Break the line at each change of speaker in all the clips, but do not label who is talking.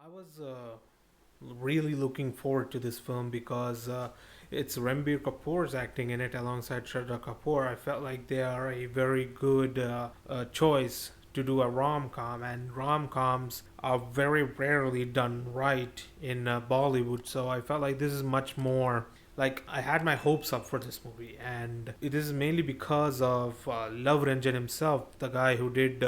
I was really looking forward to this film because it's Ranbir Kapoor's acting in it alongside Shraddha Kapoor. I felt like they are a very good choice to do a rom com, and rom coms are very rarely done right in Bollywood. So I felt like this is much more. Like I had my hopes up for this movie, and it is mainly because of Luv Ranjan himself, the guy who did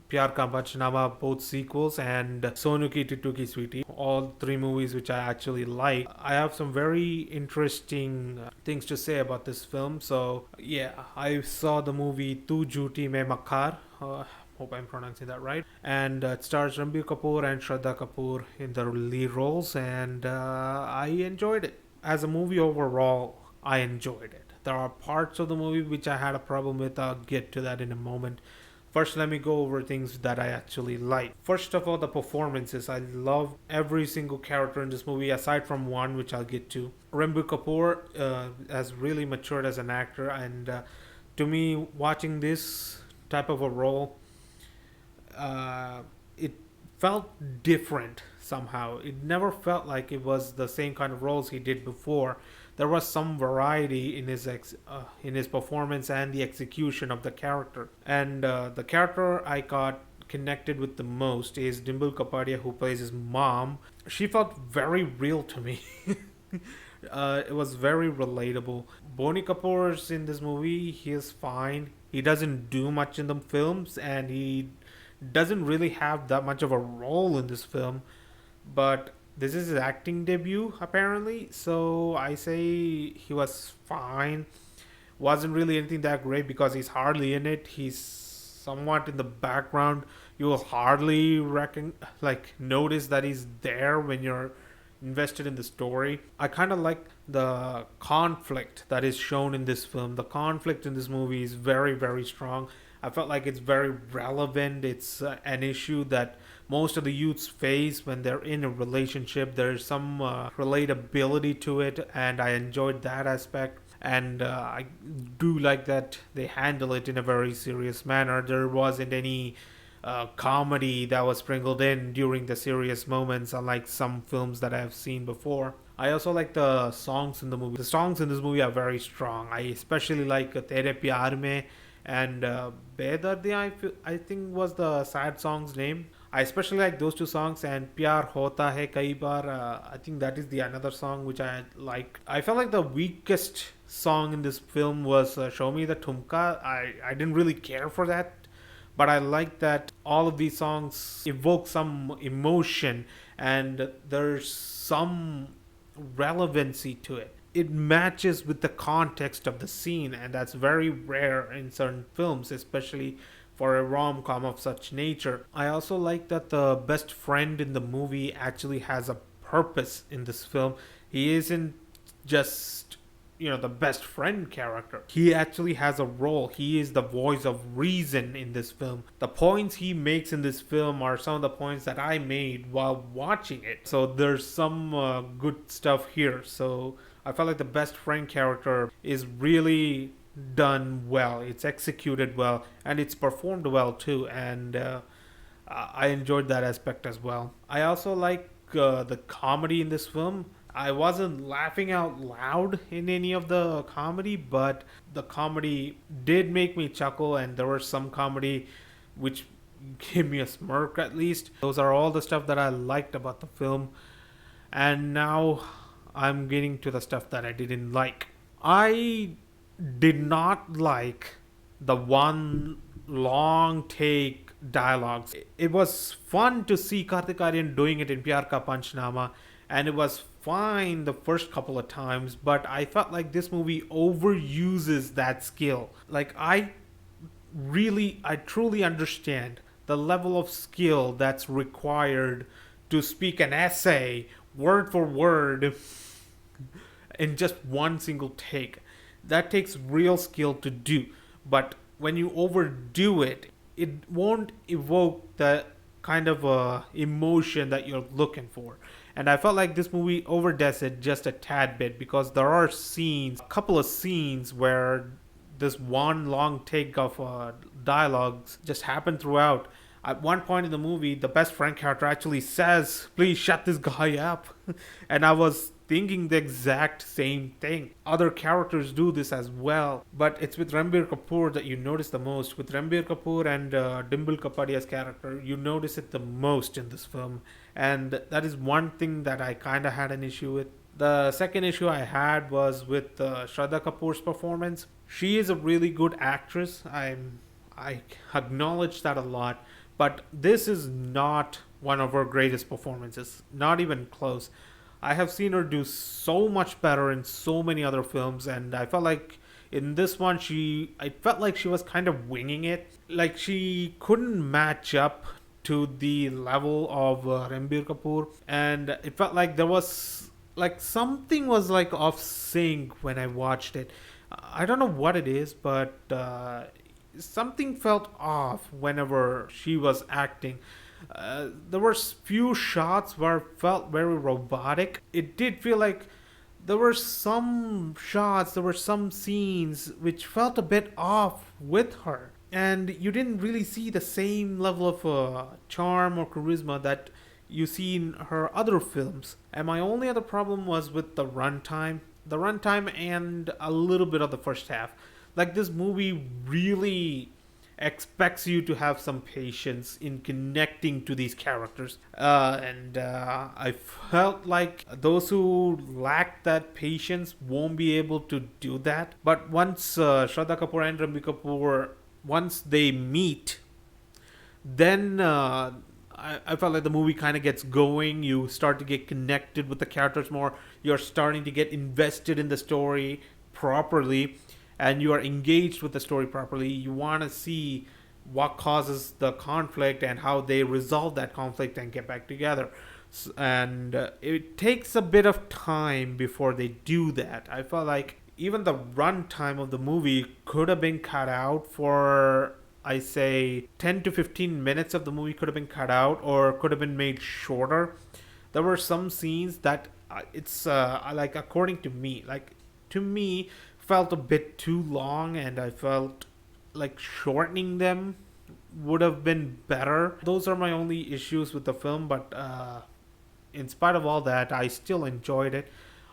Pyar Ka Panchnama, both sequels, and Sonu Ki Tittu Ki Sweetie, all three movies which I actually like. I have some very interesting things to say about this film. So, yeah, I saw the movie Tu Jhoothi Main Makkaar. Hope I'm pronouncing that right. And it stars Ranbir Kapoor and Shraddha Kapoor in the lead roles, and I enjoyed it. As a movie overall, I enjoyed it. There are parts of the movie which I had a problem with. I'll get to that in a moment. First, let me go over things that I actually like. First of all, the performances. I love every single character in this movie, aside from one, which I'll get to. Ranbir Kapoor has really matured as an actor, and to me, watching this type of a role, it felt different somehow. It never felt like it was the same kind of roles he did before. There was some variety in his performance and the execution of the character. And the character I got connected with the most is Dimple Kapadia, who plays his mom. She felt very real to me. It was very relatable. Boney Kapoor's in this movie. He is fine. He doesn't do much in the films, and he doesn't really have that much of a role in this film. But this is his acting debut, apparently. So I say he was fine. Wasn't really anything that great because he's hardly in it. He's somewhat in the background. You will hardly notice that he's there when you're invested in the story. I kind of like the conflict that is shown in this film. The conflict in this movie is very, very strong. I felt like it's very relevant. It's an issue that most of the youths face when they're in a relationship. There's some relatability to it, and I enjoyed that aspect. And I do like that they handle it in a very serious manner. There wasn't any comedy that was sprinkled in during the serious moments, unlike some films that I have seen before. I also like the songs in the movie. The songs in this movie are very strong. I especially like Tere Pyar Mein and Bedardi, I think was the sad song's name. I especially like those two songs, and Pyar Hota Hai Kai Baar. I think that is the another song which I like. I felt like the weakest song in this film was Show Me the Tumka. I didn't really care for that, but I like that all of these songs evoke some emotion and there's some relevancy to it. It matches with the context of the scene, and that's very rare in certain films, especially for a rom com of such nature. I also like that the best friend in the movie actually has a purpose in this film. He isn't just the best friend character. He actually has a role. He is the voice of reason in this film. The points he makes in this film are some of the points that I made while watching it. So there's some good stuff here. So I felt like the best friend character is really done well. It's executed well, and it's performed well too. And I enjoyed that aspect as well. I also like the comedy in this film. I wasn't laughing out loud in any of the comedy, but the comedy did make me chuckle, and there was some comedy which gave me a smirk at least. Those are all the stuff that I liked about the film. And now I'm getting to the stuff that I didn't like. I did not like the one long take dialogues. It was fun to see Kartik Aaryan doing it in Pyar Ka Panchnama, and it was fine the first couple of times, but I felt like this movie overuses that skill. Like I truly understand the level of skill that's required to speak an essay word for word in just one single take. That takes real skill to do. But when you overdo it, it won't evoke the kind of emotion that you're looking for. And I felt like this movie overdoes it just a tad bit because there are scenes, a couple of scenes where this one long take of dialogues just happen throughout. At one point in the movie, the best friend character actually says, "Please shut this guy up." And I was thinking the exact same thing. Other characters do this as well, but it's with Ranbir Kapoor that you notice the most. With Ranbir Kapoor and Dimple Kapadia's character, you notice it the most in this film, and that is one thing that I kind of had an issue with. The second issue I had was with Shraddha Kapoor's performance. She is a really good actress. I acknowledge that a lot, but this is not one of her greatest performances. Not even close. I have seen her do so much better in so many other films, and I felt like in this one I felt like she was kind of winging it. Like she couldn't match up to the level of Ranbir Kapoor, and it felt like there was like something was like off sync when I watched it. I don't know what it is, but something felt off whenever she was acting. There were few shots where it felt very robotic. It did feel like there were some shots, there were some scenes which felt a bit off with her. And you didn't really see the same level of charm or charisma that you see in her other films. And my only other problem was with the runtime. The runtime and a little bit of the first half. Like this movie really expects you to have some patience in connecting to these characters. And I felt like those who lack that patience won't be able to do that. But once Shraddha Kapoor and Ranbir Kapoor, once they meet, then I felt like the movie kind of gets going. You start to get connected with the characters more. You're starting to get invested in the story properly, and you are engaged with the story properly. You want to see what causes the conflict and how they resolve that conflict and get back together. And it takes a bit of time before they do that. I felt like even the runtime of the movie could have been cut out for, I say, 10 to 15 minutes of the movie could have been cut out or could have been made shorter. There were some scenes that it's like, according to me, like to me, felt a bit too long, and I felt like shortening them would have been better. Those are my only issues with the film, but in spite of all that, I still enjoyed it.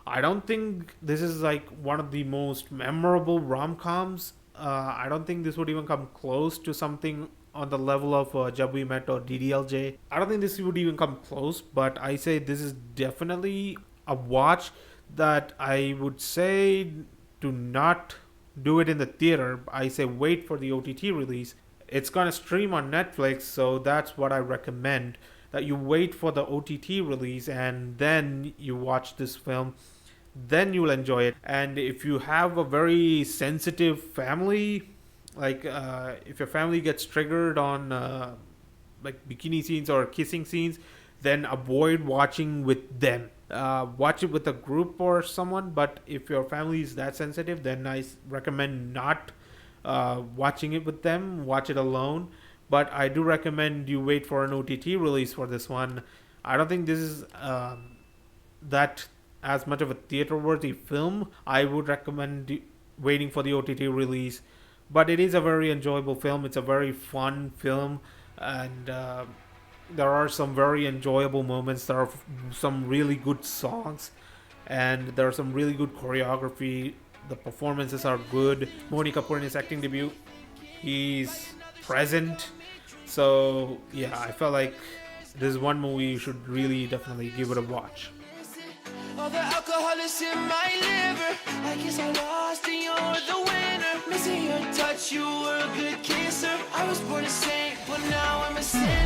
I don't think this is like one of the most memorable rom-coms. I don't think this would even come close to something on the level of Jab We Met or DDLJ. I don't think this would even come close, but I say this is definitely a watch that I would say do not do it in the theater. I say wait for the OTT release. It's gonna stream on Netflix, so that's what I recommend. That you wait for the OTT release and then you watch this film. Then you will enjoy it. And if you have a very sensitive family, like if your family gets triggered on like bikini scenes or kissing scenes, then avoid watching with them. Watch it with a group or someone, but if your family is that sensitive, then I recommend not watching it with them. Watch it alone. But I do recommend you wait for an OTT release for this one. I don't think this is that as much of a theater worthy film. I would recommend waiting for the OTT release, but it is a very enjoyable film. It's a very fun film, and there are some very enjoyable moments. There are some really good songs, and there are some really good choreography. The performances are good. Boney Kapoor in his acting debut, he's present. So yeah, I felt like this is one movie you should really definitely give it a watch. All the alcohol is in my liver. I guess I lost and you're the winner. Missing your touch, you were a good kisser. I was born a saint, but now I'm a sinner.